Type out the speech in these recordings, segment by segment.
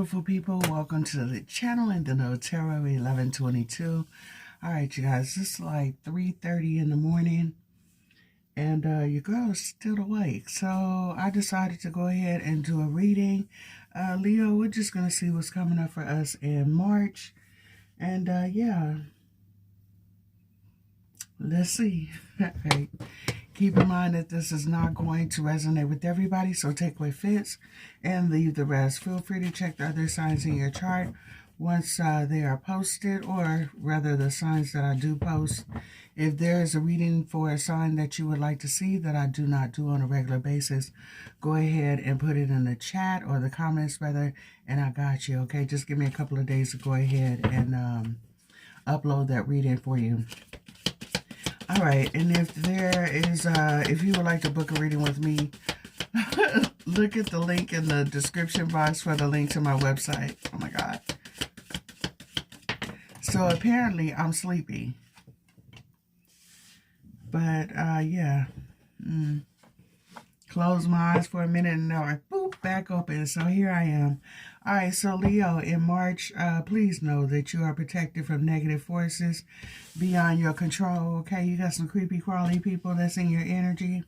beautiful people. Welcome to the channel and the No Tarot 1122. All right, you guys, it's like 3:30 in the morning and your girl is still awake. So I decided to go ahead and do a reading. Leo, we're just going to see what's coming up for us in March. And yeah, let's see. All right. Keep in mind that this is not going to resonate with everybody, so take what fits and leave the rest. Feel free to check the other signs in your chart once they are posted, or rather the signs that I do post. If there is a reading for a sign that you would like to see that I do not do on a regular basis, go ahead and put it in the chat or the comments rather, and I got you, okay? Just give me a couple of days to go ahead and upload that reading for you. All right, and if there is, if you would like to book a reading with me, look at the link in the description box for the link to my website. Oh my God. So apparently I'm sleepy. But, yeah. Close my eyes for a minute and now boop, back open. So here I am. All right, so Leo, in March, please know that you are protected from negative forces beyond your control, okay? You got some creepy, crawly people that's in your energy,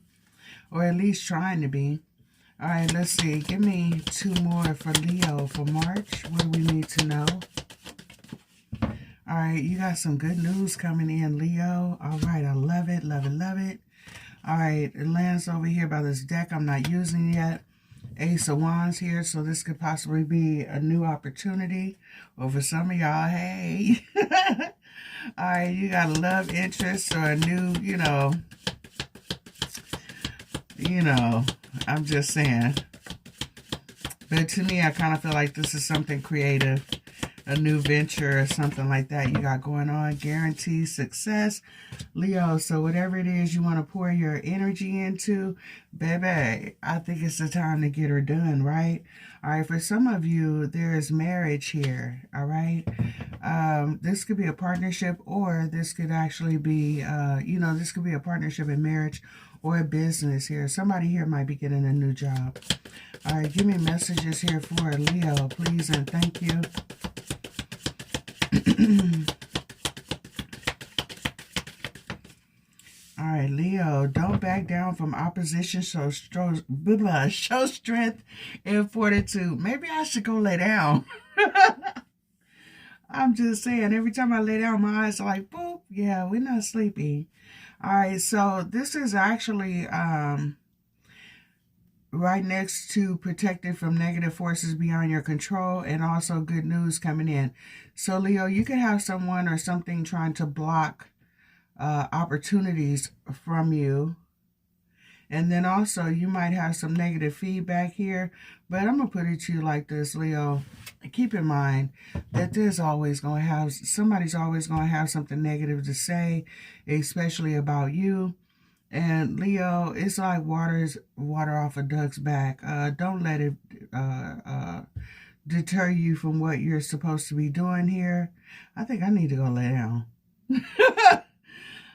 or at least trying to be. All right, let's see. Give me two more for Leo for March. What do we need to know? All right, you got some good news coming in, Leo. All right, I love it, love it, love it. All right, it lands over here by this deck I'm not using yet. Ace of Wands here, so this could possibly be a new opportunity. Or for some of y'all, hey. All right, you got a love interest or a new, you know, I'm just saying. But to me, I kind of feel like this is something creative. A new venture or something like that you got going on. Guaranteed success, Leo. So whatever it is you want to pour your energy into, baby, I think it's the time to get her done, right? All right, for some of you, there is marriage here, all right? This could be a partnership, or this could actually be, this could be a partnership in marriage or a business here. Somebody here might be getting a new job. All right, give me messages here for Leo, please, and thank you. All right, Leo, don't back down from opposition. Show strength and fortitude. Maybe I should go lay down. I'm just saying, every time I lay down, my eyes are like, boop. Yeah, we're not sleepy. All right, so this is actually right next to protected from negative forces beyond your control, and also good news coming in. So Leo, you could have someone or something trying to block opportunities from you. And then also you might have some negative feedback here, but I'm going to put it to you like this, Leo. Keep in mind that there's always going to have, somebody's always going to have something negative to say, especially about you. And Leo, it's like water off a duck's back. Don't let it deter you from what you're supposed to be doing here. I think I need to go lay down.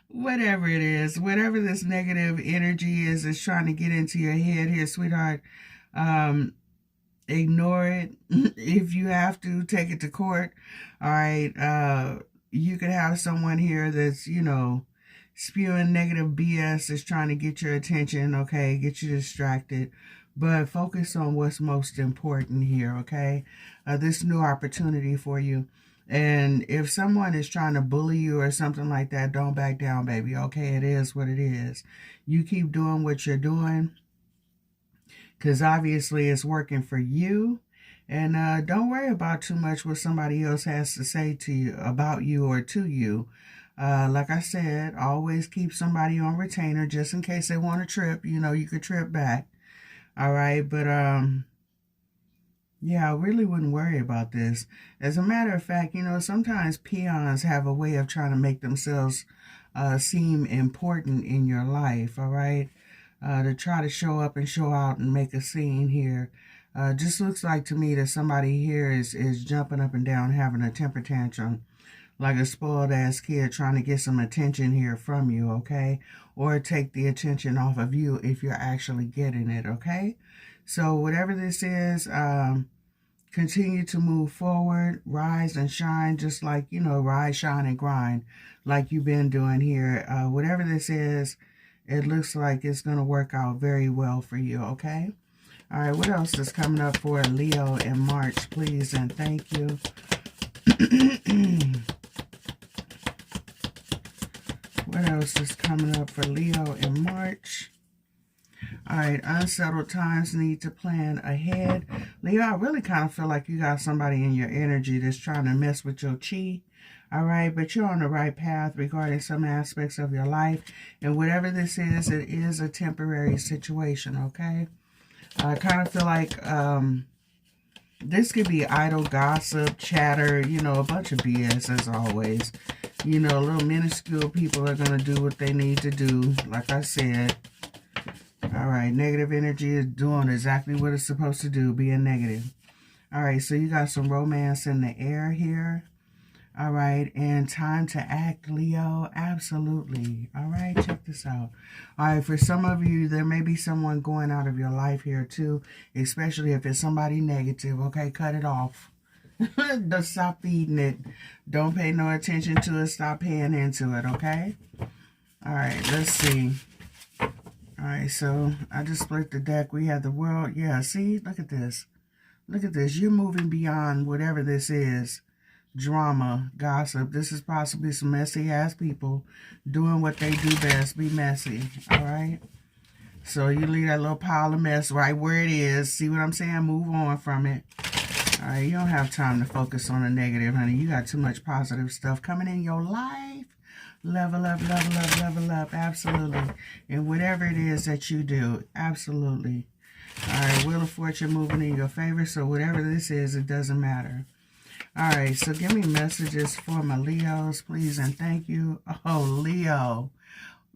Whatever it is, whatever this negative energy is trying to get into your head here, sweetheart, ignore it. If you have to, take it to court. All right. You could have someone here that's, spewing negative BS, is trying to get your attention, okay, get you distracted, but focus on what's most important here, okay? This new opportunity for you. And if someone is trying to bully you or something like that, don't back down, baby, okay? It is what it is. You keep doing what you're doing, because obviously it's working for you. And don't worry about too much what somebody else has to say to you, about you, or to you. Like I said, always keep somebody on retainer just in case they want to trip. You could trip back. All right. But, yeah, I really wouldn't worry about this. As a matter of fact, sometimes peons have a way of trying to make themselves seem important in your life. All right. To try to show up and show out and make a scene here. Just looks like to me that somebody here is jumping up and down, having a temper tantrum. Like a spoiled ass kid trying to get some attention here from you, okay? Or take the attention off of you if you're actually getting it, okay? So whatever this is, Continue to move forward, rise and shine, just like, you know, rise, shine, and grind, like you've been doing here. Whatever this is, it looks like it's going to work out very well for you, okay? All right, what else is coming up for Leo in March, please, and thank you. What else is coming up for Leo in March? All right, unsettled times, need to plan ahead. Leo, I really kind of feel like you got somebody in your energy that's trying to mess with your chi. All right, but you're on the right path regarding some aspects of your life. And whatever this is, it is a temporary situation, okay? I kind of feel like this could be idle gossip, chatter, you know, a bunch of BS as always. You know, little minuscule people are going to do what they need to do, like I said. All right, negative energy is doing exactly what it's supposed to do, being negative. All right, so you got some romance in the air here. All right, and time to act, Leo. Absolutely. All right, check this out. All right, for some of you, there may be someone going out of your life here too, especially if it's somebody negative. Okay, cut it off. Don't stop feeding it. Don't pay no attention to it. Stop paying into it, okay? All right, let's see. All right, so I just split the deck. We have the world. Yeah, see? Look at this. Look at this. You're moving beyond whatever this is. Drama, gossip. This is possibly some messy-ass people doing what they do best. Be messy, all right? So you leave that little pile of mess right where it is. See what I'm saying? Move on from it. All right, you don't have time to focus on the negative, honey. You got too much positive stuff coming in your life. Level up, level up, level up. Absolutely. And whatever it is that you do, absolutely. All right, Wheel of Fortune moving in your favor. So whatever this is, it doesn't matter. All right, so give me messages for my Leos, please, and thank you. Oh, Leo,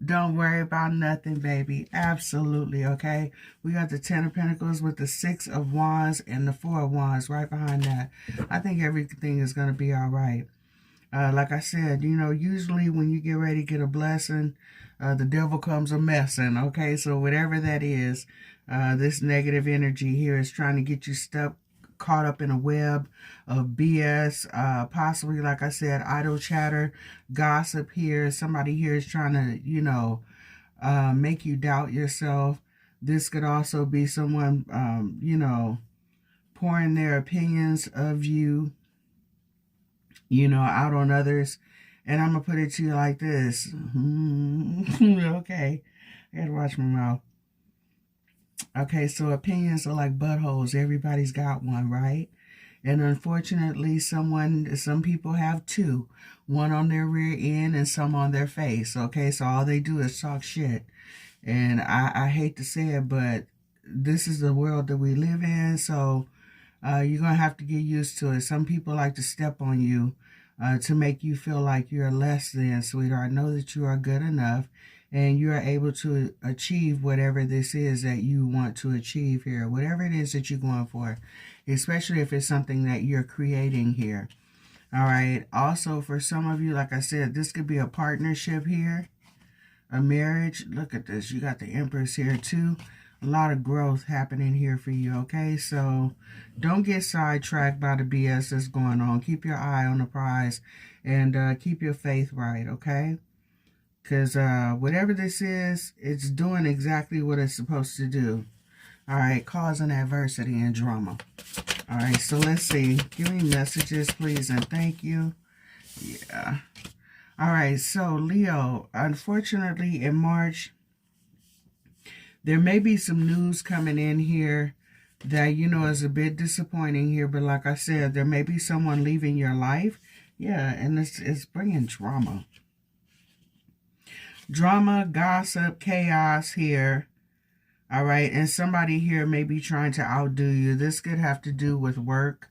don't worry about nothing, baby. Absolutely, okay? We got the 10 of Pentacles with the 6 of Wands and the 4 of Wands right behind that. I think everything is going to be all right. Like I said, you know, usually when you get ready to get a blessing, the devil comes a messing, okay? So whatever that is, this negative energy here is trying to get you stuck, caught up in a web of BS, possibly, like I said, idle chatter, gossip here. Somebody here is trying to, you know, make you doubt yourself. This could also be someone, you know, pouring their opinions of you, you know, out on others. And I'm going to put it to you like this. Okay. I got to watch my mouth. Okay, so opinions are like buttholes. Everybody's got one, right? And unfortunately, some people have two. One on their rear end and some on their face. Okay, so all they do is talk shit. And I hate to say it, but this is the world that we live in. So you're going to have to get used to it. Some people like to step on you to make you feel like you're less than, sweetheart. Know that you are good enough. And you are able to achieve whatever this is that you want to achieve here. Whatever it is that you're going for. Especially if it's something that you're creating here. All right. Also, for some of you, like I said, this could be a partnership here. A marriage. Look at this. You got the Empress here too. A lot of growth happening here for you. Okay. So don't get sidetracked by the BS that's going on. Keep your eye on the prize. And keep your faith right. Okay. Because whatever this is, it's doing exactly what it's supposed to do. All right, causing adversity and drama. All right, so let's see. Give me messages, please, and thank you. Yeah. All right, so Leo, unfortunately, in March, there may be some news coming in here that, you know, is a bit disappointing here. But like I said, there may be someone leaving your life. Yeah, and it's bringing drama. Drama, gossip, chaos here. All right. And somebody here may be trying to outdo you. This could have to do with work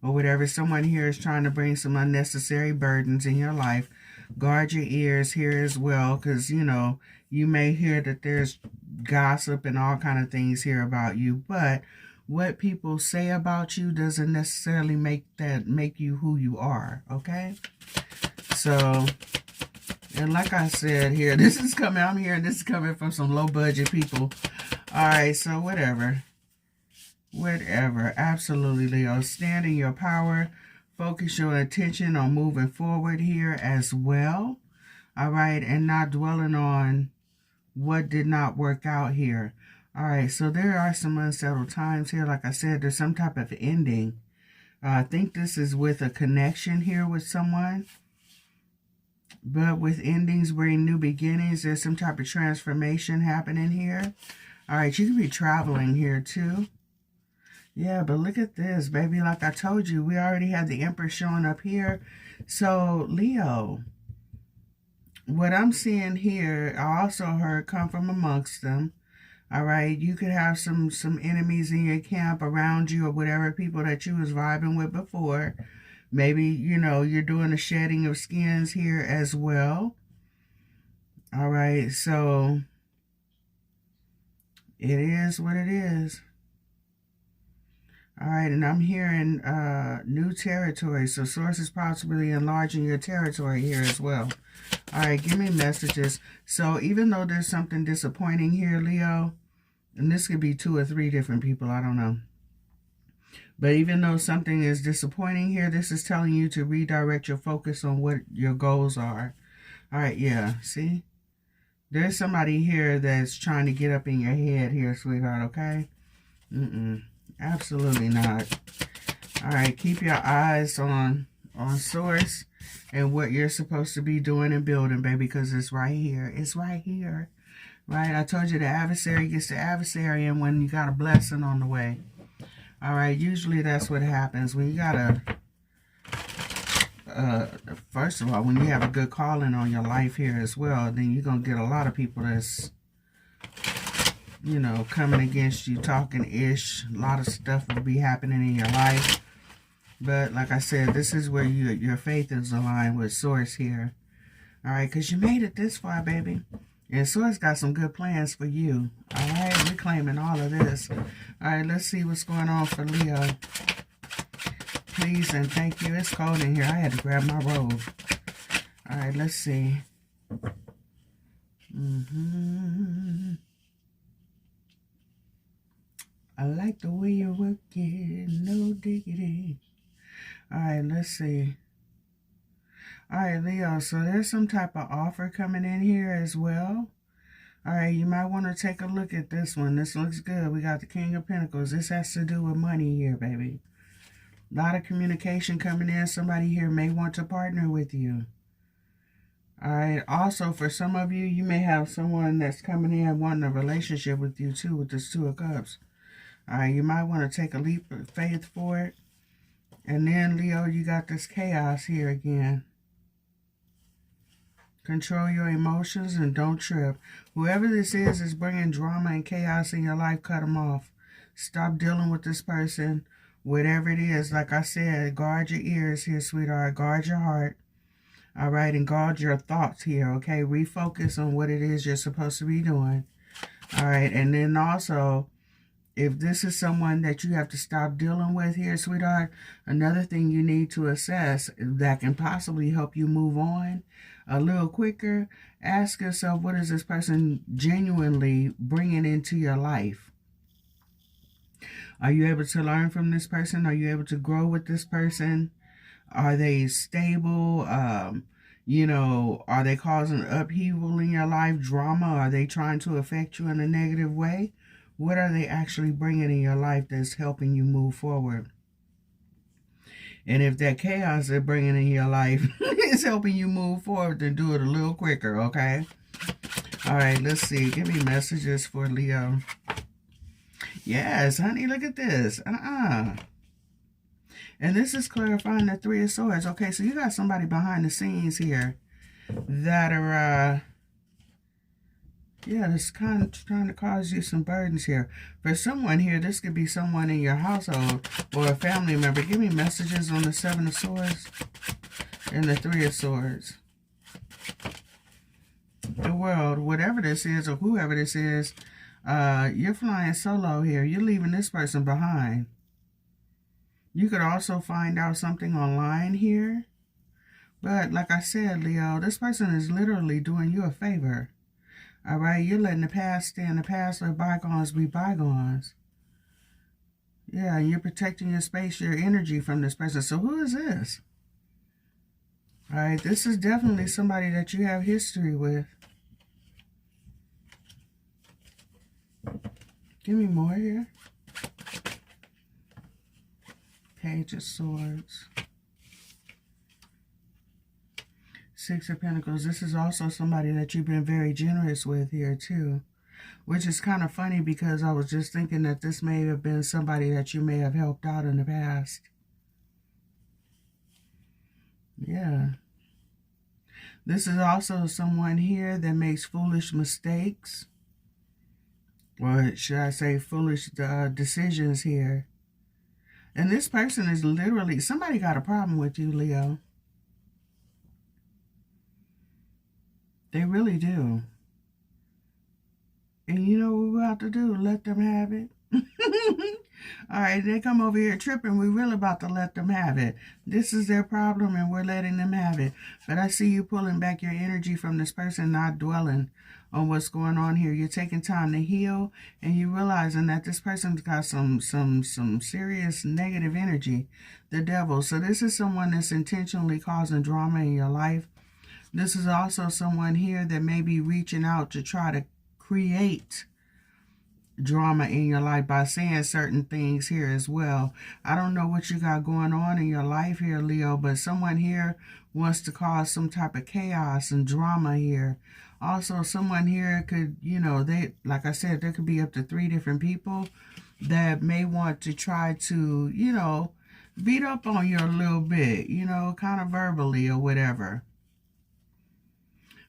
or whatever. Someone here is trying to bring some unnecessary burdens in your life. Guard your ears here as well. Because, you know, you may hear that there's gossip and all kind of things here about you. But what people say about you doesn't necessarily make you who you are. Okay. So... and like I said here, this is coming from some low budget people. All right, so whatever. Whatever. Absolutely, Leo. Stand in your power. Focus your attention on moving forward here as well. All right. And not dwelling on what did not work out here. All right. So there are some unsettled times here. Like I said, there's some type of ending. I think this is with a connection here with someone. But with endings bring new beginnings. There's some type of transformation happening here. All right. You could be traveling here too. Yeah, but look at this, baby. Like I told you, we already had the Empress showing up here. So, Leo, what I'm seeing here, I also heard come from amongst them. All right, you could have some enemies in your camp around you or whatever, people that you was vibing with before. Maybe, you know, you're doing a shedding of skins here as well. All right, so it is what it is. All right, and I'm hearing new territory. So source is possibly enlarging your territory here as well. All right, give me messages. So even though there's something disappointing here, Leo, and this could be 2 or 3 different people, I don't know. But even though something is disappointing here, this is telling you to redirect your focus on what your goals are. All right, yeah, see? There's somebody here that's trying to get up in your head here, sweetheart, okay? Absolutely not. All right, keep your eyes on source and what you're supposed to be doing and building, baby, because it's right here. It's right here. Right? I told you the adversary gets the adversary and when you got a blessing on the way. All right, usually that's what happens. When you got first of all, when you have a good calling on your life here as well, then you're going to get a lot of people that's, you know, coming against you, talking ish. A lot of stuff will be happening in your life. But like I said, this is where your faith is aligned with source here. All right, because you made it this far, baby. And source got some good plans for you. All right, we're claiming all of this. All right, let's see what's going on for Leo. Please and thank you. It's cold in here. I had to grab my robe. All right, let's see. I like the way you're working, no diggity. All right, let's see. All right, Leo, so there's some type of offer coming in here as well. All right, you might want to take a look at this one. This looks good. We got the King of Pentacles. This has to do with money here, baby. A lot of communication coming in. Somebody here may want to partner with you. All right, also for some of you, you may have someone that's coming in wanting a relationship with you too with this 2 of Cups. All right, you might want to take a leap of faith for it. And then, Leo, you got this chaos here again. Control your emotions and don't trip. Whoever this is bringing drama and chaos in your life, cut them off. Stop dealing with this person. Whatever it is, like I said, guard your ears here, sweetheart. Guard your heart. All right, and guard your thoughts here, okay? Refocus on what it is you're supposed to be doing. All right, and then also, if this is someone that you have to stop dealing with here, sweetheart, another thing you need to assess that can possibly help you move on a little quicker, ask yourself, what is this person genuinely bringing into your life? Are you able to learn from this person? Are you able to grow with this person? Are they stable? You know, are they causing upheaval in your life, drama? Are they trying to affect you in a negative way? What are they actually bringing in your life that's helping you move forward? And if that chaos they're bringing in your life is helping you move forward, then do it a little quicker, okay? All right, let's see. Give me messages for Leo. Yes, honey, look at this. And this is clarifying the 3 of Swords. Okay, so you got somebody behind the scenes here that are, yeah, that's kind of trying to cause you some burdens here. For someone here, this could be someone in your household or a family member. Give me messages on the 7 of Swords and the 3 of Swords. The world, whatever this is or whoever this is, you're flying solo here. You're leaving this person behind. You could also find out something online here. But like I said, Leo, this person is literally doing you a favor. All right, you're letting the past stay in the past, let bygones be bygones. Yeah, you're protecting your space, your energy from this person. So who is this? All right, this is definitely somebody that you have history with. Give me more here. Page of Swords. Six of Pentacles. This is also somebody that you've been very generous with here too. Which is kind of funny because I was just thinking that this may have been somebody that you may have helped out in the past. Yeah. This is also someone here that makes foolish mistakes. Or should I say foolish decisions here. And this person is literally, somebody got a problem with you, Leo. They really do. And you know what we're about to do? Let them have it. All right, they come over here tripping. We're really about to let them have it. This is their problem and we're letting them have it. But I see you pulling back your energy from this person, not dwelling on what's going on here. You're taking time to heal and you're realizing that this person's got some serious negative energy, the devil. So this is someone that's intentionally causing drama in your life. This is also someone here that may be reaching out to try to create drama in your life by saying certain things here as well. I don't know what you got going on in your life here, Leo, but someone here wants to cause some type of chaos and drama here. Also, someone here could, you know, they, like I said, there could be up to 3 different people that may want to try to, you know, beat up on you a little bit, you know, kind of verbally or whatever.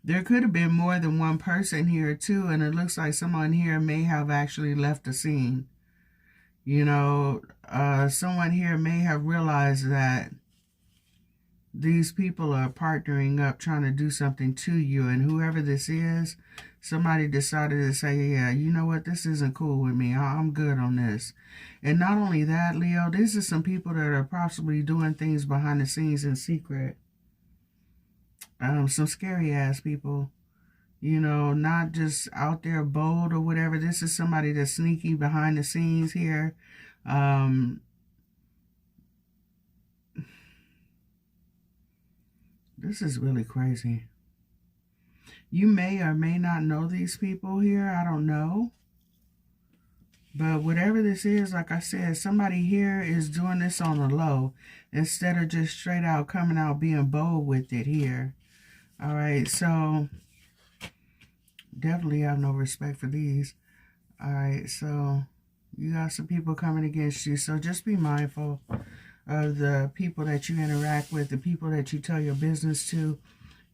There could have been more than one person here too, and it looks like someone here may have actually left the scene. You know, someone here may have realized that these people are partnering up, trying to do something to you, and whoever this is, somebody decided to say, yeah, you know what, this isn't cool with me. I'm good on this. And not only that, Leo, this is some people that are possibly doing things behind the scenes in secret. Some scary ass people, you know, not just out there bold or whatever. This is somebody that's sneaky behind the scenes here. This is really crazy. You may or may not know these people here. I don't know. But whatever this is, like I said, somebody here is doing this on the low instead of just straight out coming out being bold with it here. All right, so definitely have no respect for these. All right, so you got some people coming against you. So just be mindful of the people that you interact with, the people that you tell your business to.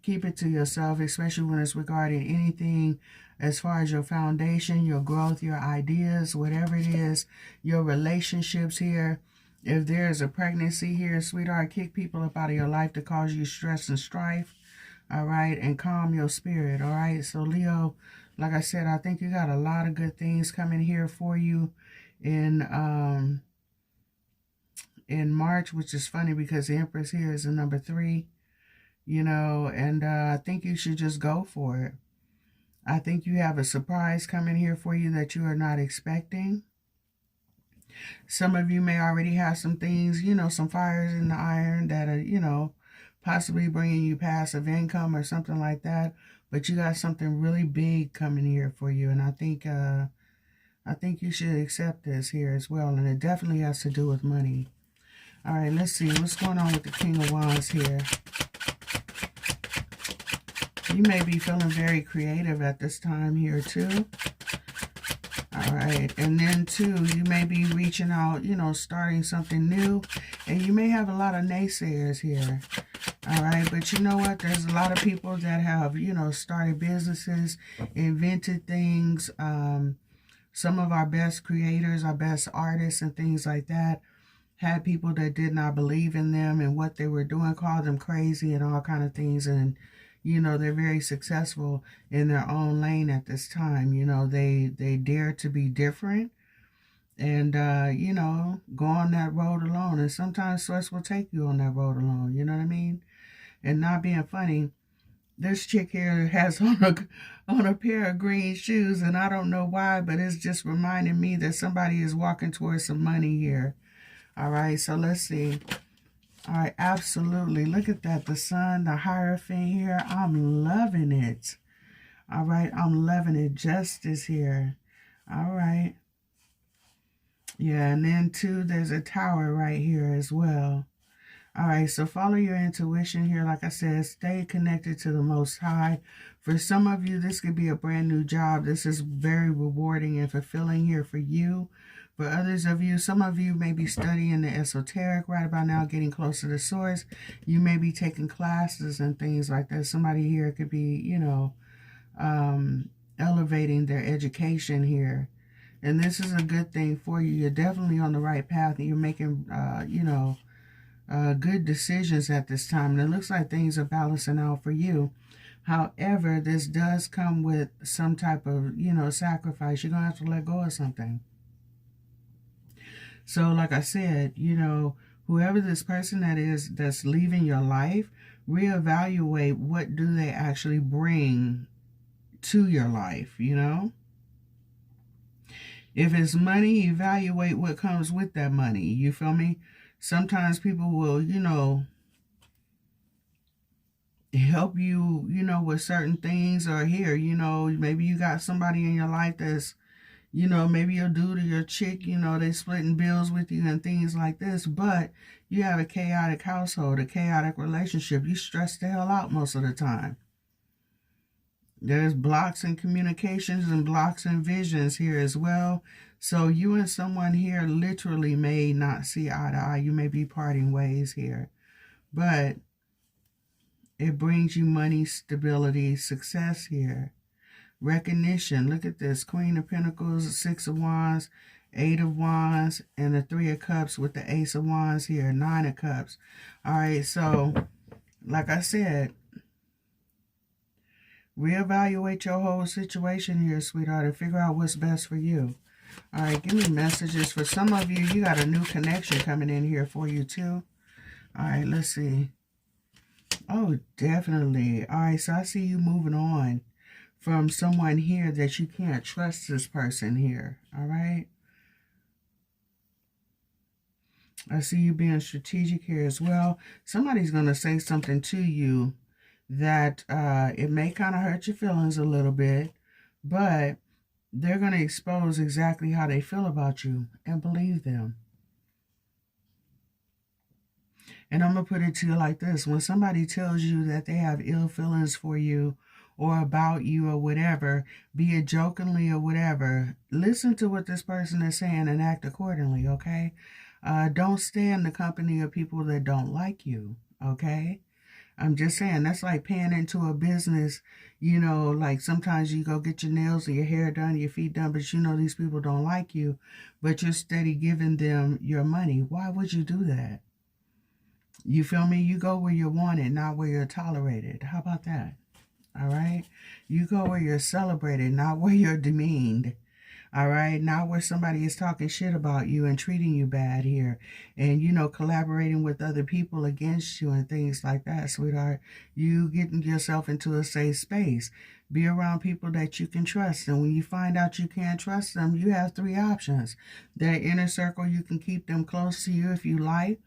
Keep it to yourself, especially when it's regarding anything as far as your foundation, your growth, your ideas, whatever it is, your relationships here. If there's a pregnancy here, sweetheart, kick people up out of your life to cause you stress and strife. All right, and calm your spirit. All right, so Leo, like I said, I think you got a lot of good things coming here for you in March, which is funny because the Empress here is the number 3, you know, and I think you should just go for it. I think you have a surprise coming here for you that you are not expecting. Some of you may already have some things, you know, some fires in the iron that are, you know, possibly bringing you passive income or something like that. But you got something really big coming here for you. And I think you should accept this here as well. And it definitely has to do with money. All right, let's see. What's going on with the King of Wands here? You may be feeling very creative at this time here too. All right, and then too, you may be reaching out, you know, starting something new. And you may have a lot of naysayers here. All right, but you know what? There's a lot of people that have, you know, started businesses, invented things. Some of our best creators, our best artists and things like that had people that did not believe in them and what they were doing, called them crazy and all kind of things. And, you know, they're very successful in their own lane at this time. You know, they dare to be different and, you know, go on that road alone. And sometimes stress will take you on that road alone. You know what I mean? And not being funny, This chick here has on a pair of green shoes, and I don't know why, but it's just reminding me that somebody is walking towards some money here. All right, so let's see. All right, absolutely. Look at that. The sun, the Hierophant here. I'm loving it. All right, I'm loving it. Justice here. All right. Yeah, and then too, there's a tower right here as well. All right, so follow your intuition here. Like I said, stay connected to the Most High. For some of you, this could be a brand new job. This is very rewarding and fulfilling here for you. For others of you, some of you may be studying the esoteric right about now, getting closer to source. You may be taking classes and things like that. Somebody here could be, you know, elevating their education here. And this is a good thing for you. You're definitely on the right path. You're making, you know, good decisions at this time. And it looks like things are balancing out for you. However, this does come with some type of, you know, sacrifice. You're going to have to let go of something. So like I said, you know, whoever this person that is that's leaving your life, reevaluate what do they actually bring to your life, you know? If it's money, evaluate what comes with that money. You feel me? Sometimes people will, you know, help you, you know, with certain things. Or here, you know, maybe you got somebody in your life that's, you know, maybe your dude or your chick, you know, they splitting bills with you and things like this. But you have a chaotic household, a chaotic relationship. You stress the hell out most of the time. There's blocks in communications and blocks in visions here as well. So you and someone here literally may not see eye to eye. You may be parting ways here. But it brings you money, stability, success here. Recognition. Look at this. Queen of Pentacles, Six of Wands, Eight of Wands, and the Three of Cups with the Ace of Wands here. Nine of Cups. All right, so like I said, reevaluate your whole situation here, sweetheart, and figure out what's best for you. All right, give me messages. For some of you, you got a new connection coming in here for you too. All right, let's see. Oh, definitely. All right, so I see you moving on from someone here that you can't trust this person here. All right. I see you being strategic here as well. Somebody's going to say something to you that it may kind of hurt your feelings a little bit, but they're going to expose exactly how they feel about you, and believe them. And I'm going to put it to you like this. When somebody tells you that they have ill feelings for you or about you or whatever, be it jokingly or whatever, listen to what this person is saying and act accordingly, okay? Don't stay in the company of people that don't like you, okay? I'm just saying, that's like paying into a business, you know, like sometimes you go get your nails or your hair done, your feet done, but you know these people don't like you, but you're steady giving them your money. Why would you do that? You feel me? You go where you're wanted, not where you're tolerated. How about that? All right? You go where you're celebrated, not where you're demeaned. All right, not where somebody is talking shit about you and treating you bad here, and you know, collaborating with other people against you and things like that, sweetheart. You getting yourself into a safe space. Be around people that you can trust, and when you find out you can't trust them, you have three options. That inner circle, you can keep them close to you if you like.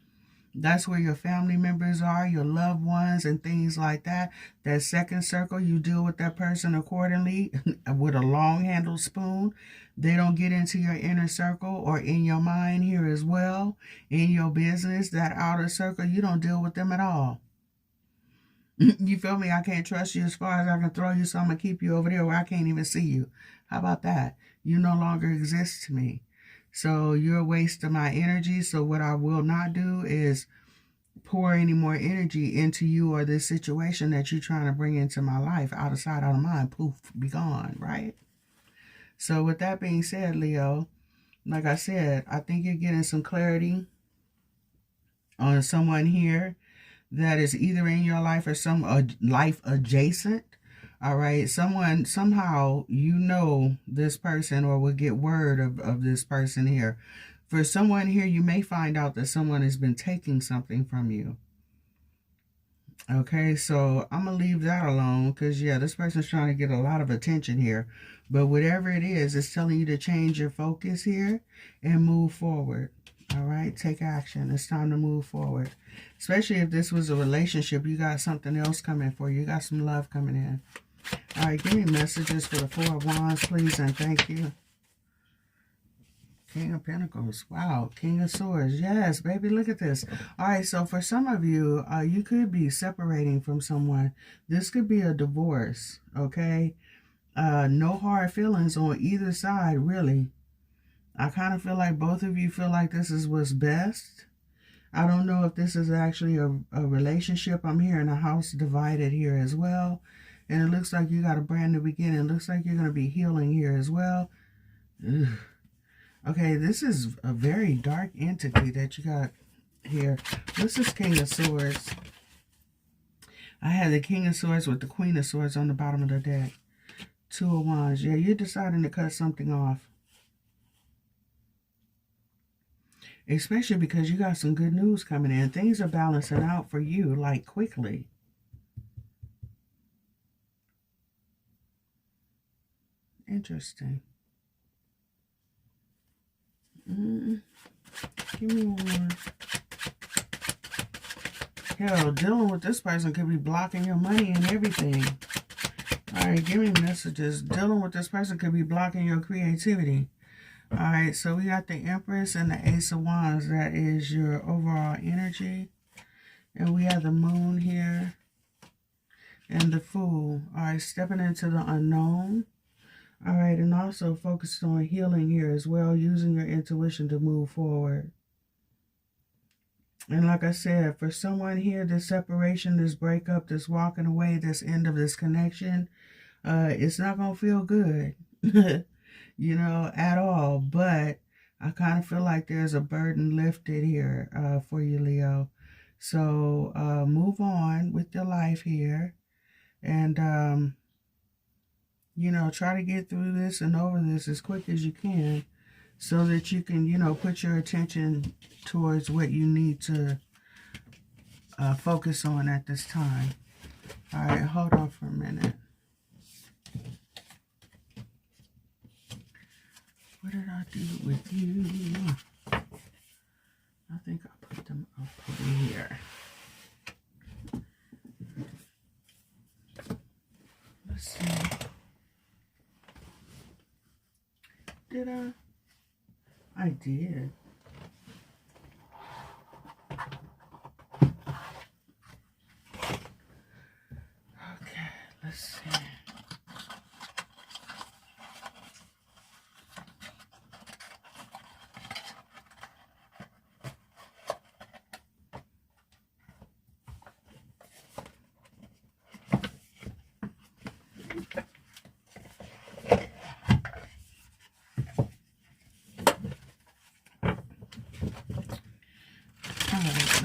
That's where your family members are, your loved ones, and things like that. That second circle, you deal with that person accordingly with a long-handled spoon. They don't get into your inner circle or in your mind here as well. In your business, that outer circle, you don't deal with them at all. You feel me? I can't trust you as far as I can throw you, so I'm going to keep you over there where I can't even see you. How about that? You no longer exist to me. So you're a waste of my energy. So what I will not do is pour any more energy into you or this situation that you're trying to bring into my life. Out of sight, out of mind. Poof, be gone, right? So with that being said, Leo, like I said, I think you're getting some clarity on someone here that is either in your life or some life adjacent. All right, someone, somehow, you know this person or will get word of this person here. For someone here, you may find out that someone has been taking something from you. Okay, so I'm going to leave that alone because, yeah, this person's trying to get a lot of attention here. But whatever it is, it's telling you to change your focus here and move forward. All right, take action. It's time to move forward. Especially if this was a relationship, you got something else coming for you. You got some love coming in. All right, give me messages for the Four of Wands, please, and thank you. King of Pentacles. Wow. King of Swords. Yes, baby, look at this. All right, so for some of you, you could be separating from someone. This could be a divorce, okay? No hard feelings on either side, really. I kind of feel like both of you feel like this is what's best. I don't know if this is actually a relationship. I'm hearing a house divided here as well. And it looks like you got a brand new beginning. It looks like you're going to be healing here as well. Ugh. Okay, this is a very dark entity that you got here. This is King of Swords. I had the King of Swords with the Queen of Swords on the bottom of the deck. Two of Wands. Yeah, you're deciding to cut something off. Especially because you got some good news coming in. Things are balancing out for you, like, quickly. Interesting. Give me one more. Hell, dealing with this person could be blocking your money and everything. Alright, give me messages. Dealing with this person could be blocking your creativity. Alright, so we got the Empress and the Ace of Wands. That is your overall energy. And we have the Moon here. And the Fool. Alright, stepping into the unknown. Alright, and also focused on healing here as well, using your intuition to move forward. And like I said, for someone here, this separation, this breakup, this walking away, this end of this connection, it's not going to feel good, you know, at all. But I kind of feel like there's a burden lifted here for you, Leo. So move on with your life here. And, you know, try to get through this and over this as quick as you can so that you can, you know, put your attention towards what you need to focus on at this time. All right, hold on for a minute. What did I do with you? I think I put them up over here. Let's see. Did I? I did. Okay, let's see.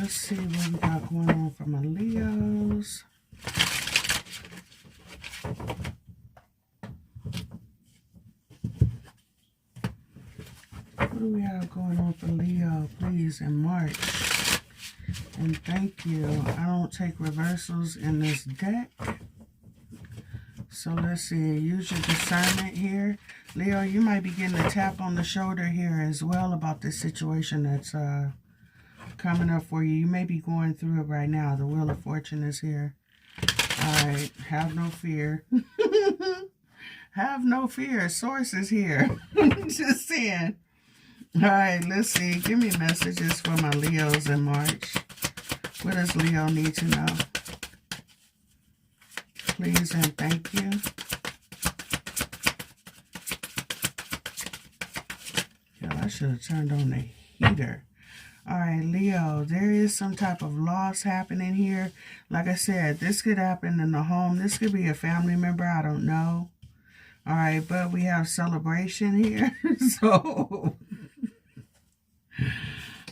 Let's see what we got going on for my Leos. What do we have going on for Leo, please, in March? And thank you. I don't take reversals in this deck. So let's see. Use your discernment here. Leo, you might be getting a tap on the shoulder here as well about this situation that's coming up for you. You may be going through it right now. The Wheel of Fortune is here. All right. Have no fear. Have no fear. Source is here. Just saying. All right. Let's see. Give me messages for my Leos in March. What does Leo need to know? Please and thank you. Yeah, I should have turned on the heater. All right, Leo, there is some type of loss happening here. Like I said, this could happen in the home. This could be a family member. I don't know. All right, but we have celebration here. So,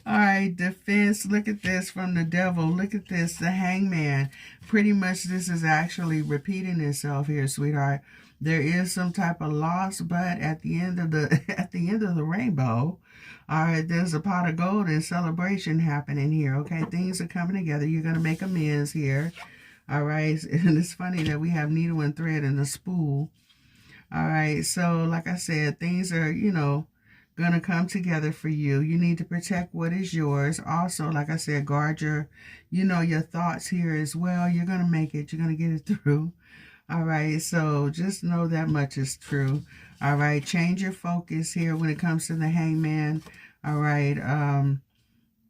all right, defense. Look at this from the devil. Look at this, the Hangman. Pretty much this is actually repeating itself here, sweetheart. There is some type of loss, but at the end of the rainbow, all right, there's a pot of gold and celebration happening here. Okay, things are coming together. You're going to make amends here. All right. And it's funny that we have needle and thread and a spool. All right. So like I said, things are, you know, going to come together for you. You need to protect what is yours. Also, like I said, guard your, you know, your thoughts here as well. You're going to make it. You're going to get it through. All right. So just know that much is true. All right. Change your focus here when it comes to the hangman. All right.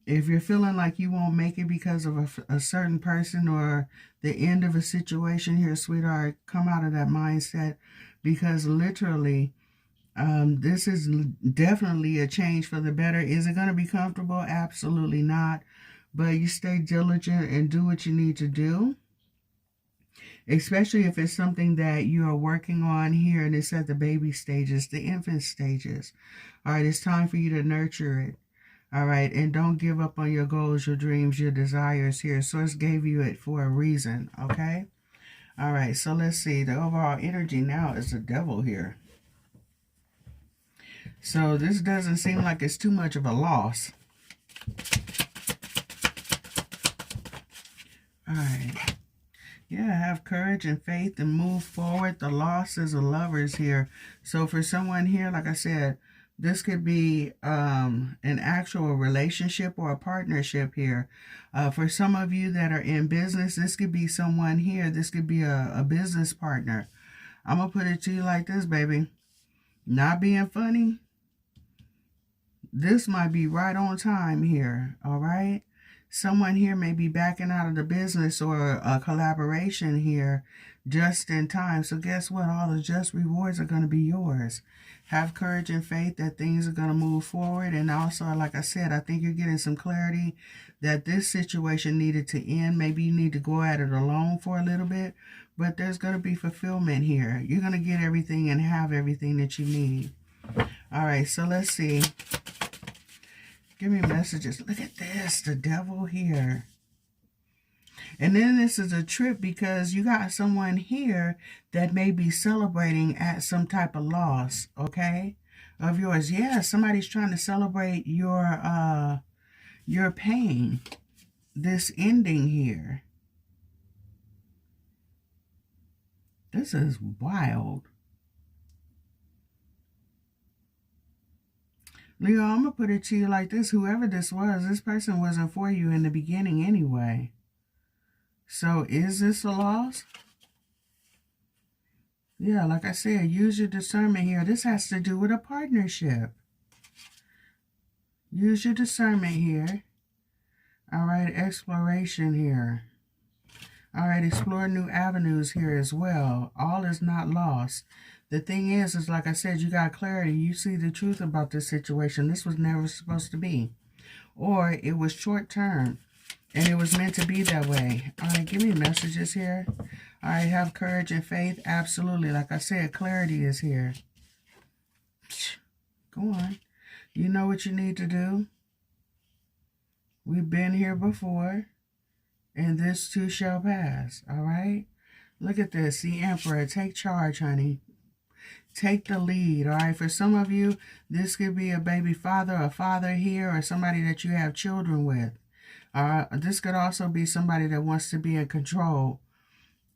If you're feeling like you won't make it because of a certain person or the end of a situation here, sweetheart, come out of that mindset, because literally, this is definitely a change for the better. Is it going to be comfortable? Absolutely not. But you stay diligent and do what you need to do. Especially if it's something that you are working on here and it's at the baby stages, the infant stages. All right, it's time for you to nurture it. All right, and don't give up on your goals, your dreams, your desires here. Source gave you it for a reason, okay? All right, so let's see. The overall energy now is the devil here. So this doesn't seem like it's too much of a loss. All right. Yeah, have courage and faith and move forward. The loss is a Lovers here. So for someone here, like I said, this could be an actual relationship or a partnership here. For some of you that are in business, this could be someone here. This could be a business partner. I'm going to put it to you like this, baby. Not being funny. This might be right on time here, all right? Someone here may be backing out of the business or a collaboration here just in time. So guess what? All the just rewards are going to be yours. Have courage and faith that things are going to move forward. And also, like I said, I think you're getting some clarity that this situation needed to end. Maybe you need to go at it alone for a little bit. But there's going to be fulfillment here. You're going to get everything and have everything that you need. All right, so let's see. Give me messages. Look at this, the devil here. And then this is a trip because you got someone here that may be celebrating at some type of loss, okay, of yours. Yeah, somebody's trying to celebrate your pain, this ending here. This is wild. Leo, I'm going to put it to you like this. Whoever this was, this person wasn't for you in the beginning anyway. So is this a loss? Yeah, like I said, use your discernment here. This has to do with a partnership. Use your discernment here. All right, exploration here. All right, explore new avenues here as well. All is not lost. The thing is like I said, you got clarity. You see the truth about this situation. This was never supposed to be. Or it was short term. And it was meant to be that way. All right, give me messages here. All right, have courage and faith. Absolutely. Like I said, clarity is here. Go on. You know what you need to do. We've been here before. And this too shall pass. All right? Look at this. The Emperor. Take charge, honey. Take the lead, all right? For some of you, this could be a baby father, a father here, or somebody that you have children with. This could also be somebody that wants to be in control,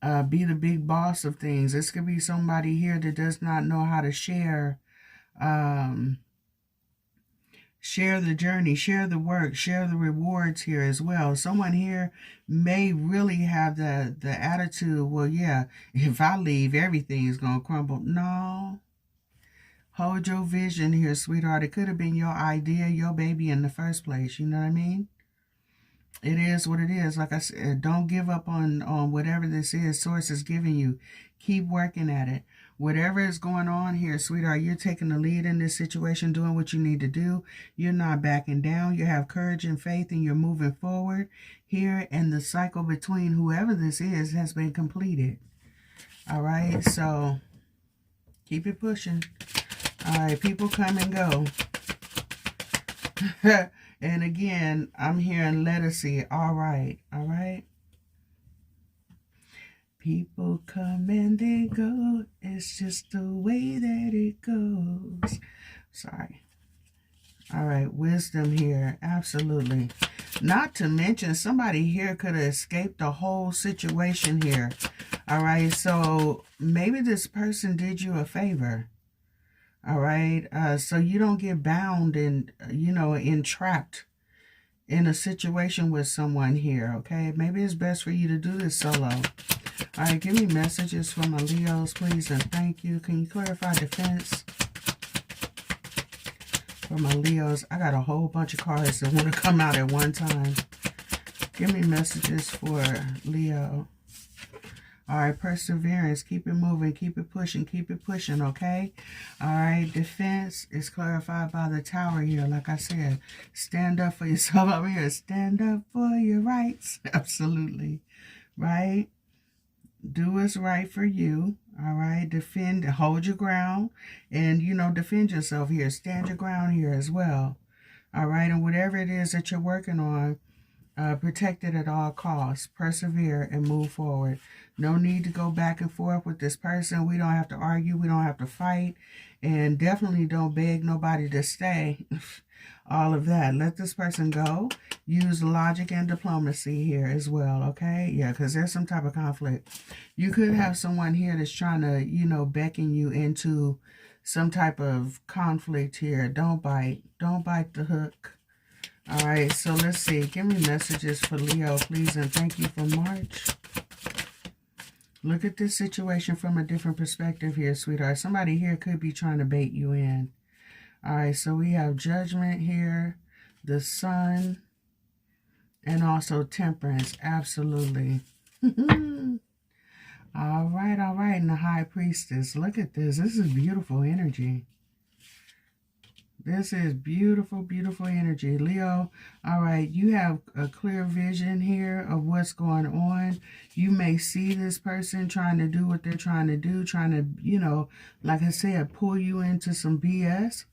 be the big boss of things. This could be somebody here that does not know how to share the journey, share the work, share the rewards here as well. Someone here may really have the attitude, well, yeah, if I leave, everything is going to crumble. No. Hold your vision here, sweetheart. It could have been your idea, your baby in the first place. You know what I mean? It is what it is. Like I said, don't give up on whatever this is Source is giving you. Keep working at it. Whatever is going on here, sweetheart, you're taking the lead in this situation, doing what you need to do. You're not backing down. You have courage and faith, and you're moving forward here. And the cycle between whoever this is has been completed. All right, so keep it pushing. All right, people come and go. And again, I'm hearing legacy. All right, all right. People come and they go. It's just the way that it goes. Sorry. All right, wisdom here. Absolutely. Not to mention, somebody here could have escaped the whole situation here. All right, so maybe this person did you a favor. All right, so you don't get bound and, you know, entrapped in a situation with someone here, okay? Maybe it's best for you to do this solo. All right, give me messages for my Leos, please, and thank you. Can you clarify defense for my Leos? I got a whole bunch of cards that want to come out at one time. Give me messages for Leo. All right, perseverance. Keep it moving. Keep it pushing, okay? All right, defense is clarified by the tower here. Like I said, stand up for yourself over here. Stand up for your rights. Absolutely. Right? Do what's right for you. All right? Defend, hold your ground. And, you know, defend yourself here. Stand your ground here as well. All right? And whatever it is that you're working on, protect it at all costs. Persevere and move forward. No need to go back and forth with this person. We don't have to argue. We don't have to fight. And definitely don't beg nobody to stay. All of that. Let this person go. Use logic and diplomacy here as well, okay? Yeah, because there's some type of conflict. You could have someone here that's trying to, you know, beckon you into some type of conflict here. Don't bite. Don't bite the hook. All right, so let's see. Give me messages for Leo, please, and thank you for March. Look at this situation from a different perspective here, sweetheart. Somebody here could be trying to bait you in. All right, so we have Judgment here, the Sun, and also Temperance. Absolutely. All right, and the High Priestess. Look at this. This is beautiful energy. This is beautiful, beautiful energy. Leo, all right, you have a clear vision here of what's going on. You may see this person trying to do what they're trying to do, trying to, you know, like I said, pull you into some BS.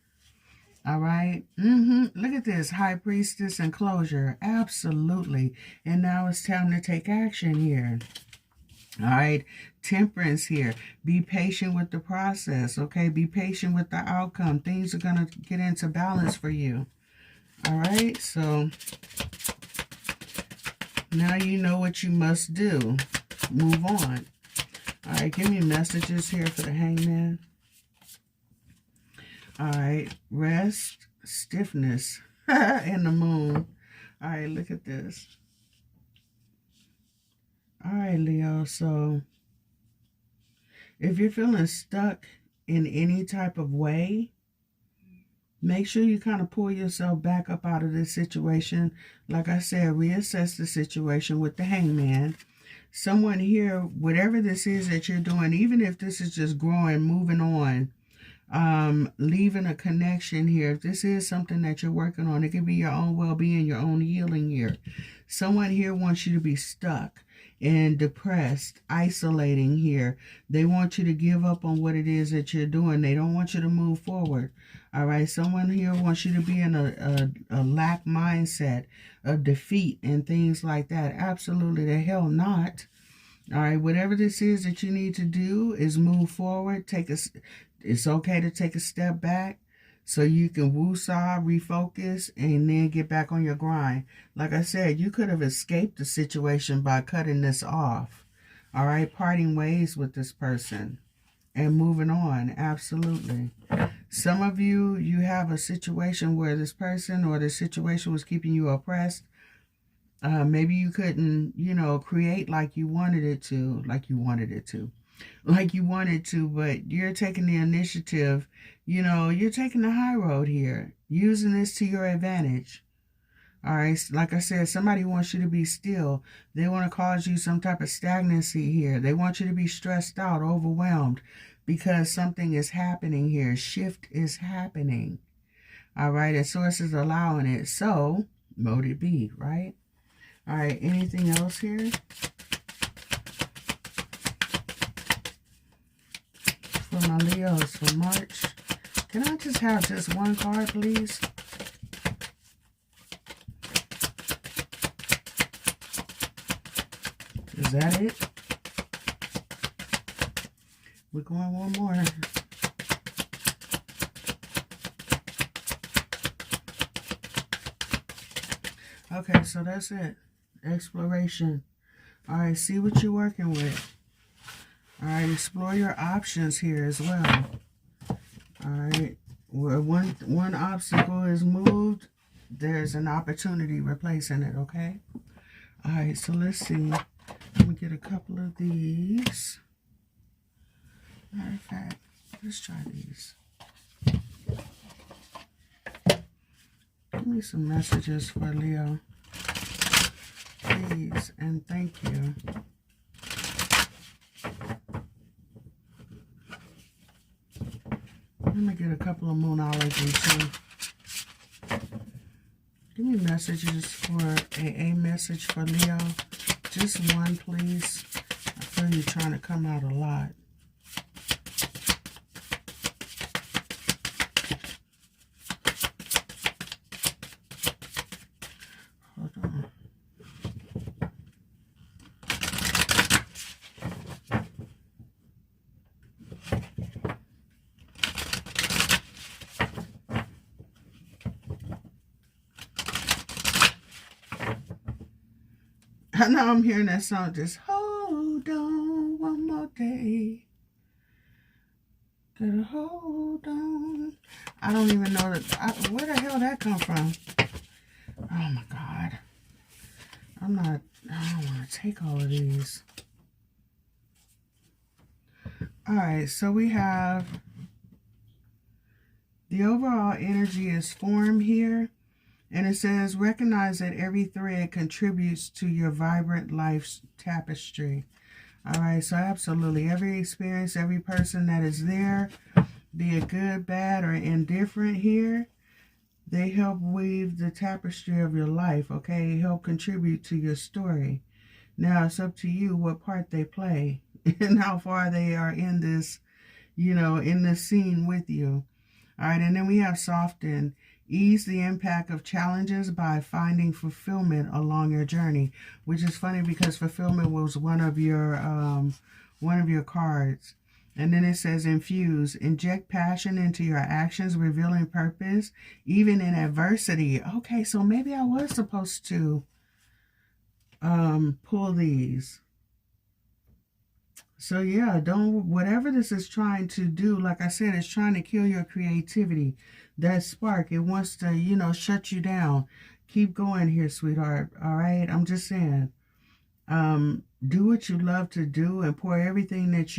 All right. Look at this. High Priestess and closure. Absolutely. And now it's time to take action here. All right, Temperance here. Be patient with the process, okay? Be patient with the outcome. Things are going to get into balance for you. All right, so now you know what you must do. Move on. All right, give me messages here for the Hangman. All right, rest, stiffness, and the Moon. All right, look at this. All right, Leo, so if you're feeling stuck in any type of way, make sure you kind of pull yourself back up out of this situation. Like I said, reassess the situation with the Hangman. Someone here, whatever this is that you're doing, even if this is just growing, moving on, leaving a connection here. If this is something that you're working on, it could be your own well-being, your own healing here. Someone here wants you to be stuck and depressed, isolating here. They want you to give up on what it is that you're doing. They don't want you to move forward. All right, someone here wants you to be in a lack mindset, a defeat, and things like that. Absolutely the hell not. All right, whatever this is that you need to do is move forward. It's okay to take a step back so you can woosah, refocus, and then get back on your grind. Like I said, you could have escaped the situation by cutting this off. All right, parting ways with this person and moving on. Absolutely. Some of you, you have a situation where this person or the situation was keeping you oppressed. Maybe you couldn't, you know, create like you wanted it to, but you're taking the initiative. You know, you're taking the high road here, using this to your advantage. All right, like I said, somebody wants you to be still. They want to cause you some type of stagnancy here. They want you to be stressed out, overwhelmed, because something is happening here. Shift is happening. All right, and source is allowing it. So, mote it be, right? All right, anything else here? For my Leos for March. Can I just have just one card, please? Is that it? We're going one more. Okay, so that's it. Exploration. All right, see what you're working with. All right, explore your options here as well. All right, where one obstacle is moved, there's an opportunity replacing it, okay? All right, so let's see. Let me get a couple of these. Matter of fact, let's try these. Give me some messages for Leo, please, and thank you. Let me get a couple of Moonology too. Give me messages for a message for Leo. Just one, please. I feel you're trying to come out a lot. Hold on. I know I'm hearing that song, just hold on one more day. Gotta hold on. I don't even know that. Where the hell that come from? Oh my God. I don't want to take all of these. All right, so we have the overall energy is formed here. And it says, recognize that every thread contributes to your vibrant life's tapestry. All right, so absolutely. Every experience, every person that is there, be it good, bad, or indifferent here, they help weave the tapestry of your life, okay? Help contribute to your story. Now, it's up to you what part they play and how far they are in this, in this scene with you. All right, and then we have soften. Ease the impact of challenges by finding fulfillment along your journey, which is funny because fulfillment was one of your cards. And then it says infuse. Inject passion into your actions, revealing purpose, even in adversity. Okay, so maybe I was supposed to pull these. So yeah, whatever this is trying to do, like I said, it's trying to kill your creativity. That spark, it wants to, shut you down. Keep going here, sweetheart. All right, I'm just saying. Do what you love to do and pour everything that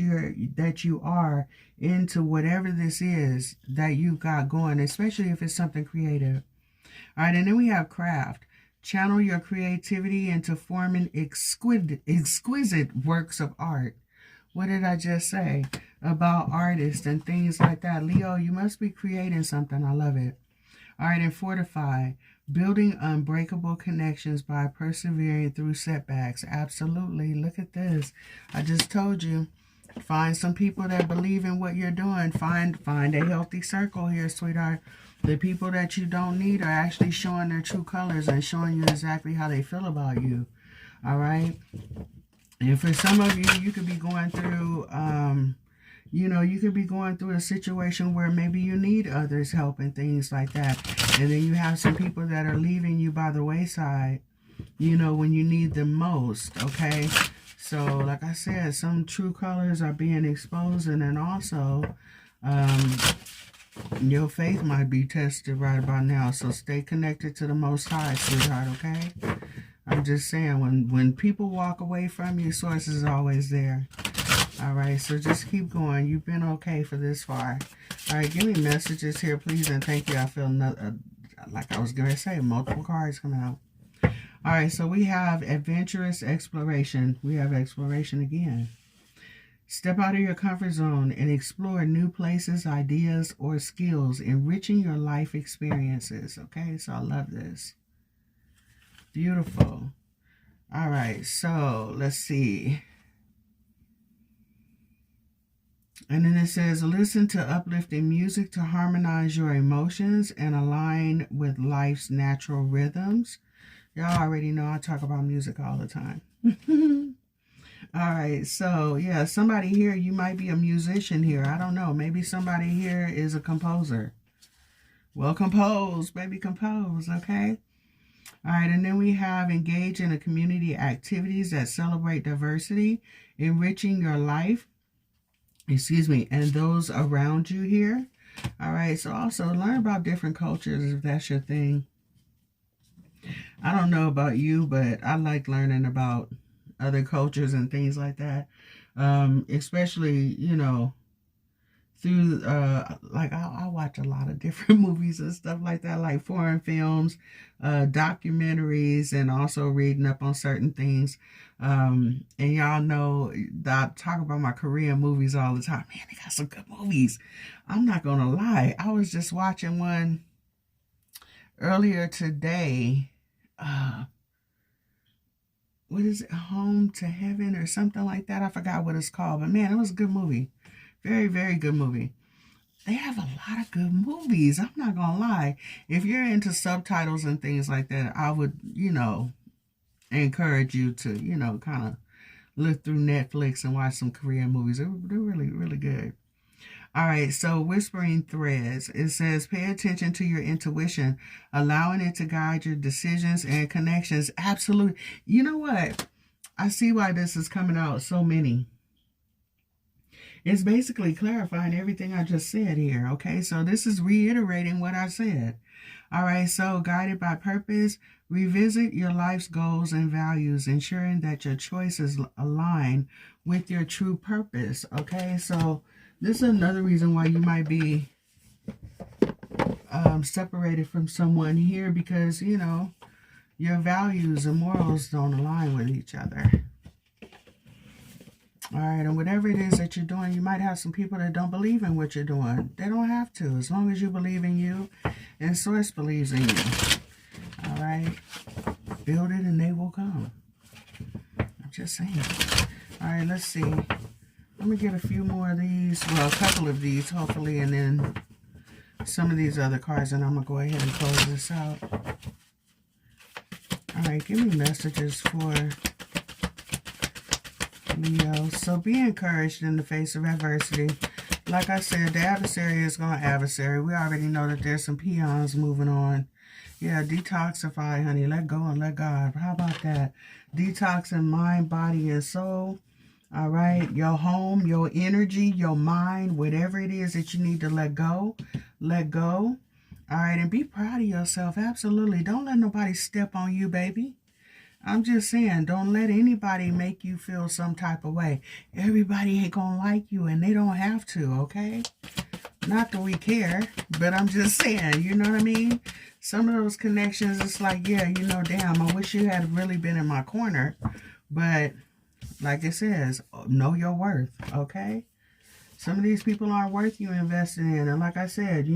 you are into whatever this is that you've got going, especially if it's something creative. All right, and then we have craft. Channel your creativity into forming exquisite works of art. What did I just say about artists and things like that? Leo, you must be creating something. I love it. All right, and fortify. Building unbreakable connections by persevering through setbacks. Absolutely. Look at this. I just told you. Find some people that believe in what you're doing. Find a healthy circle here, sweetheart. The people that you don't need are actually showing their true colors and showing you exactly how they feel about you. All right? And for some of you, you could be going through, you could be going through a situation where maybe you need others' help and things like that. And then you have some people that are leaving you by the wayside, when you need them most, okay? So, like I said, some true colors are being exposed. And then also, your faith might be tested right about now. So stay connected to the Most High, sweetheart, okay? I'm just saying, when people walk away from you, source is always there. All right, so just keep going. You've been okay for this far. All right, give me messages here, please, and thank you. I feel like I was going to say, multiple cards coming out. All right, so we have adventurous exploration. We have exploration again. Step out of your comfort zone and explore new places, ideas, or skills, enriching your life experiences. Okay, so I love this. Beautiful. All right, so let's see. And then it says, listen to uplifting music to harmonize your emotions and align with life's natural rhythms. Y'all already know I talk about music all the time. All right, so yeah, somebody here, you might be a musician here. I don't know. Maybe somebody here is a composer. Well, compose, baby, compose, okay? All right, and then we have engage in the community activities that celebrate diversity, enriching your life, and those around you here. All right, so also learn about different cultures if that's your thing. I don't know about you, but I like learning about other cultures and things like that. Especially, through like I watch a lot of different movies and stuff like that, like foreign films, documentaries, and also reading up on certain things. And y'all know that I talk about my Korean movies all the time. Man, they got some good movies. I'm not gonna lie, I was just watching one earlier today. What is it, Home to Heaven or something like that? I forgot what it's called, but man, it was a good movie. Very, very good movie. They have a lot of good movies. I'm not gonna lie. If you're into subtitles and things like that, I would, encourage you to, kind of look through Netflix and watch some Korean movies. They're really, really good. All right, so Whispering Threads. It says, pay attention to your intuition, allowing it to guide your decisions and connections. Absolutely. You know what? I see why this is coming out so many. It's basically clarifying everything I just said here, okay? So this is reiterating what I said. All right, so guided by purpose, revisit your life's goals and values, ensuring that your choices align with your true purpose, okay? So this is another reason why you might be separated from someone here because, your values and morals don't align with each other. All right, and whatever it is that you're doing, you might have some people that don't believe in what you're doing. They don't have to, as long as you believe in you and Source believes in you. All right, build it and they will come. I'm just saying. All right, let's see. Let me get a few more of these, well, a couple of these, hopefully, and then some of these other cards, and I'm going to go ahead and close this out. All right, give me messages for Leo. So be encouraged in the face of adversity. Like I said, the adversary is going to adversary. We already know that there's some peons moving on. Yeah, detoxify, honey. Let go and let God. How about that? Detox in mind, body, and soul. All right. Your home, your energy, your mind, whatever it is that you need to let go. Let go. All right. And be proud of yourself. Absolutely. Don't let nobody step on you, baby. I'm just saying, don't let anybody make you feel some type of way. Everybody ain't gonna like you, and they don't have to, okay? Not that we care, but I'm just saying, you know what I mean? Some of those connections, it's like, yeah, damn, I wish you had really been in my corner. But like it says, know your worth, okay? Some of these people aren't worth you investing in. And like I said,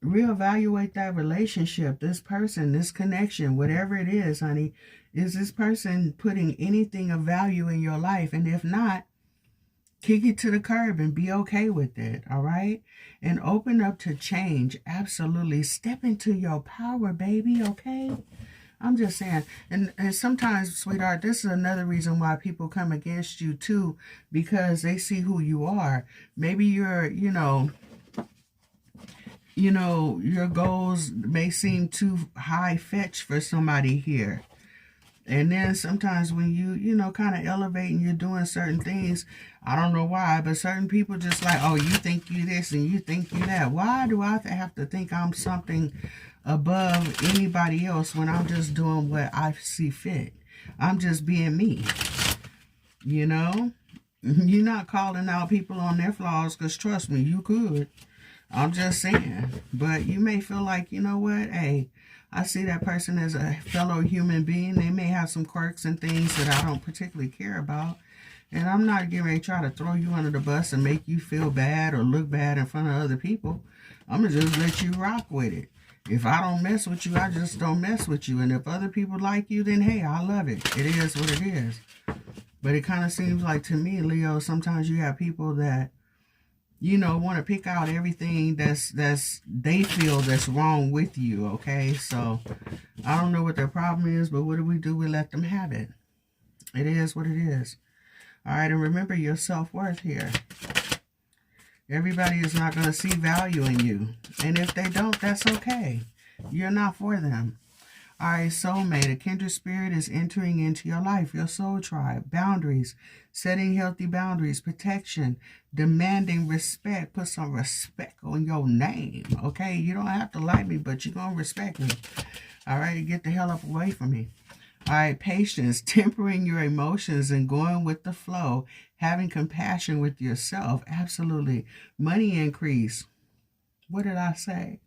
reevaluate that relationship, this person, this connection, whatever it is, honey. Is this person putting anything of value in your life? And if not, kick it to the curb and be okay with it, all right? And open up to change. Absolutely. Step into your power, baby, okay? I'm just saying. And sometimes, sweetheart, this is another reason why people come against you, too, because they see who you are. Maybe you're, your goals may seem too high fetch for somebody here. And then sometimes when you kind of elevate and you're doing certain things, I don't know why, but certain people just like, oh, you think you this and you think you that. Why do I have to think I'm something above anybody else when I'm just doing what I see fit? I'm just being me, You're not calling out people on their flaws because trust me, you could. I'm just saying. But you may feel like, you know what? Hey, I see that person as a fellow human being. They may have some quirks and things that I don't particularly care about. And I'm not getting ready to try to throw you under the bus and make you feel bad or look bad in front of other people. I'm going to just let you rock with it. If I don't mess with you, I just don't mess with you. And if other people like you, then hey, I love it. It is what it is. But it kind of seems like to me, Leo, sometimes you have people that want to pick out everything that's they feel that's wrong with you, okay? So I don't know what their problem is, but what do? We let them have it. It is what it is. All right, and remember your self-worth here. Everybody is not going to see value in you. And if they don't, that's okay. You're not for them. All right, soulmate, a kindred spirit is entering into your life, your soul tribe, boundaries, setting healthy boundaries, protection, demanding respect. Put some respect on your name, okay? You don't have to like me, but you're going to respect me. All right, get the hell up away from me. All right, patience, tempering your emotions and going with the flow, having compassion with yourself. Absolutely. Money increase. What did I say?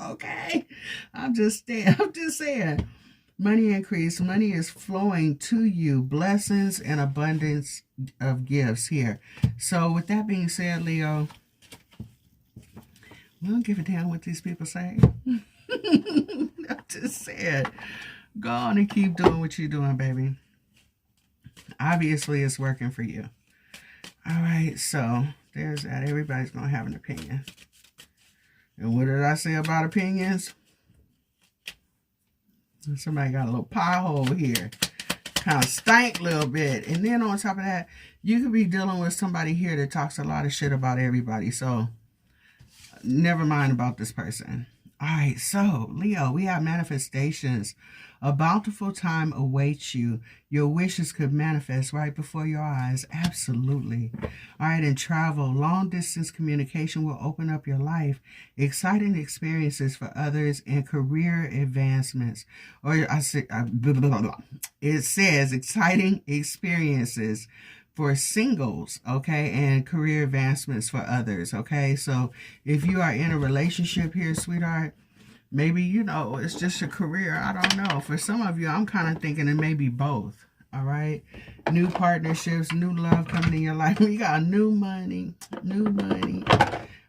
Okay, I'm just saying. Money increase. Money is flowing to you. Blessings and abundance of gifts here. So with that being said, Leo, we don't give a damn what these people say. I'm just saying. Go on and keep doing what you're doing, baby. Obviously, it's working for you. All right, so there's that. Everybody's going to have an opinion. And what did I say about opinions? Somebody got a little pie hole here. Kind of stank a little bit. And then on top of that, you could be dealing with somebody here that talks a lot of shit about everybody. So, never mind about this person. All right, so, Leo, we have manifestations. A bountiful time awaits you. Your wishes could manifest right before your eyes. Absolutely. All right, and travel. Long-distance communication will open up your life. Exciting experiences for others and career advancements. Or it says exciting experiences for singles, okay, and career advancements for others, okay? So if you are in a relationship here, sweetheart, maybe, you know, it's just a career. I don't know. For some of you, I'm kind of thinking it may be both, all right? New partnerships, new love coming in your life. We got new money, new money.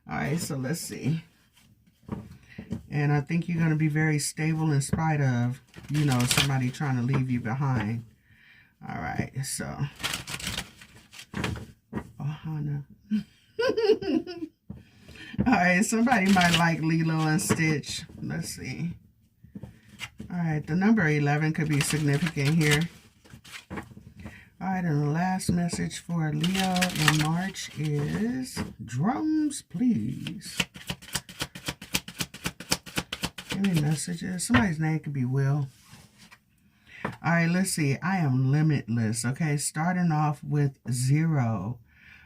All right, so let's see. And I think you're going to be very stable in spite of, you know, somebody trying to leave you behind. All right, so... Ohana. All right, somebody might like Lilo and Stitch. Let's see. All right, the number 11 could be significant here. All right, and the last message for Leo in March is drums, please. Give me messages. Somebody's name could be Will. All right, let's see. I am limitless, okay? Starting off with 0.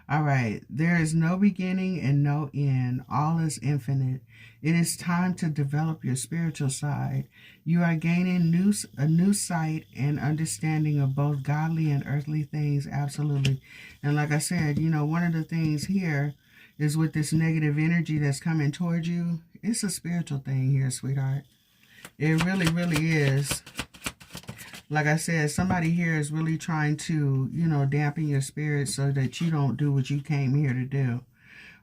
All right, there is no beginning and no end. All is infinite. It is time to develop your spiritual side. You are gaining a new sight and understanding of both godly and earthly things, absolutely. And like I said, you know, one of the things here is with this negative energy that's coming towards you, it's a spiritual thing here, sweetheart. It really, really is. Like I said, somebody here is really trying to, you know, dampen your spirit so that you don't do what you came here to do.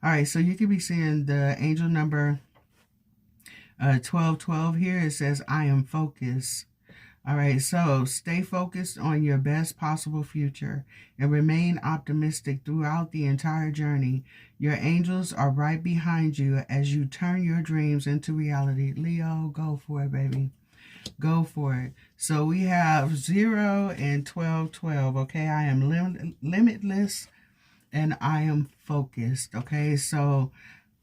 All right, so you could be seeing the angel number 1212 here. It says, I am focused. All right, so stay focused on your best possible future and remain optimistic throughout the entire journey. Your angels are right behind you as you turn your dreams into reality. Leo, go for it, baby. Go for it. So we have 0 and 1212. Okay, I am limitless and I am focused. Okay, so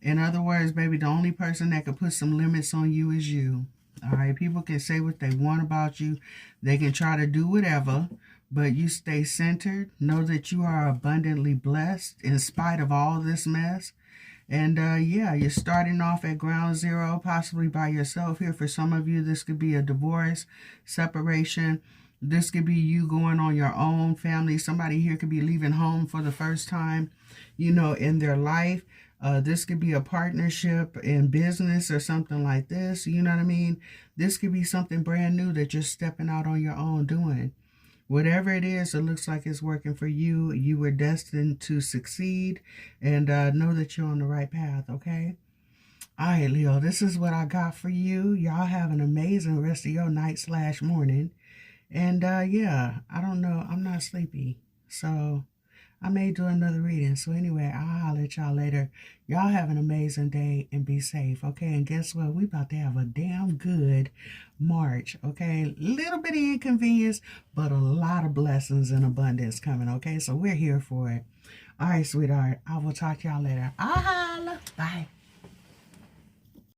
in other words, baby, the only person that can put some limits on you is you. All right, people can say what they want about you. They can try to do whatever, but you stay centered. Know that you are abundantly blessed in spite of all this mess. And yeah, you're starting off at ground zero, possibly by yourself here. For some of you, this could be a divorce, separation. This could be you going on your own family. Somebody here could be leaving home for the first time, you know, in their life. This could be a partnership in business or something like this. You know what I mean? This could be something brand new that you're stepping out on your own doing. Whatever it is, it looks like it's working for you. You were destined to succeed, and know that you're on the right path, okay? All right, Leo, this is what I got for you. Y'all have an amazing rest of your night/morning. And yeah, I don't know. I'm not sleepy, so I may do another reading. So anyway, I'll holler at y'all later. Y'all have an amazing day and be safe, okay? And guess what? We about to have a damn good March, okay? Little bit of inconvenience, but a lot of blessings and abundance coming, okay? So we're here for it. All right, sweetheart. I will talk to y'all later. I'll holler. Bye.